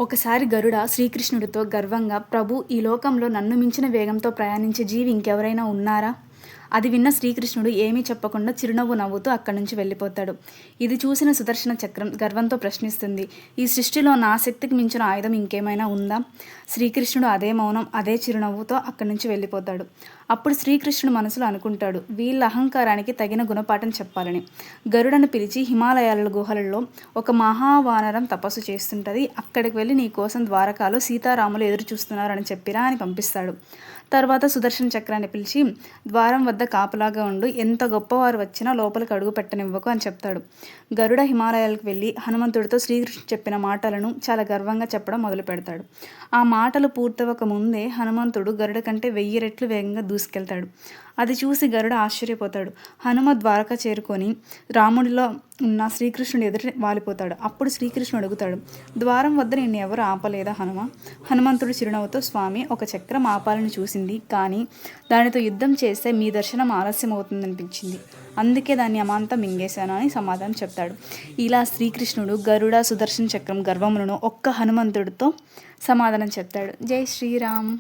ఒకసారి గరుడ శ్రీకృష్ణుడితో గర్వంగా, ప్రభూ, ఈ లోకంలో నన్ను మించిన వేగంతో ప్రయాణించే జీవి ఇంకెవరైనా ఉన్నారా? అది విన్న శ్రీకృష్ణుడు ఏమీ చెప్పకుండా చిరునవ్వు నవ్వుతూ అక్కడి నుంచి వెళ్ళిపోతాడు. ఇది చూసిన సుదర్శన చక్రం గర్వంతో ప్రశ్నిస్తుంది, ఈ సృష్టిలో నా శక్తికి మించిన ఆయుధం ఇంకేమైనా ఉందా? శ్రీకృష్ణుడు అదే మౌనం, అదే చిరునవ్వుతో అక్కడి నుంచి వెళ్ళిపోతాడు. అప్పుడు శ్రీకృష్ణుడు మనసులో అనుకుంటాడు, వీళ్ళ అహంకారానికి తగిన గుణపాఠం చెప్పాలని. గరుడను పిలిచి, హిమాలయాల గుహలలో ఒక మహావానరం తపస్సు చేస్తుంటుంది, అక్కడికి వెళ్ళి నీ కోసం ద్వారకాలో సీతారాములు ఎదురు చూస్తున్నారు అని చెప్పిరా అని పంపిస్తాడు. తర్వాత సుదర్శన చక్రాన్ని పిలిచి, ద్వారం వద్ద కాపలాగా ఉండు, ఎంత గొప్పవారు వచ్చినా లోపలికి అడుగు పెట్టనివ్వకు అని చెప్తాడు. గరుడ హిమాలయాలకు వెళ్ళి హనుమంతుడితో శ్రీకృష్ణుడు చెప్పిన మాటలను చాలా గర్వంగా చెప్పడం మొదలు పెడతాడు. ఆ మాటలు పూర్తవక ముందే హనుమంతుడు గరుడ కంటే 1000 రెట్లు వేగంగా దూసుకెళ్తాడు. అది చూసి గరుడ ఆశ్చర్యపోతాడు. హనుమ ద్వారక చేరుకొని రాముడిలో ఉన్న శ్రీకృష్ణుడు ఎదురు వాలిపోతాడు. అప్పుడు శ్రీకృష్ణుడు అడుగుతాడు, ద్వారం వద్ద నిన్ను ఎవరు ఆపలేదా హనుమ? హనుమంతుడు చిరునవ్వుతో, స్వామి, ఒక చక్రం ఆపాలని చూసింది, కానీ దానితో యుద్ధం చేస్తే మీ దర్శనం ఆలస్యం అవుతుందనిపించింది, అందుకే దాన్ని అమాంతం మింగేశాను అని సమాధానం చెప్తాడు. ఇలా శ్రీకృష్ణుడు గరుడ, సుదర్శన చక్రం గర్వములను ఒక్క హనుమంతుడితో సమాధానం చెప్తాడు. జై శ్రీరామ్.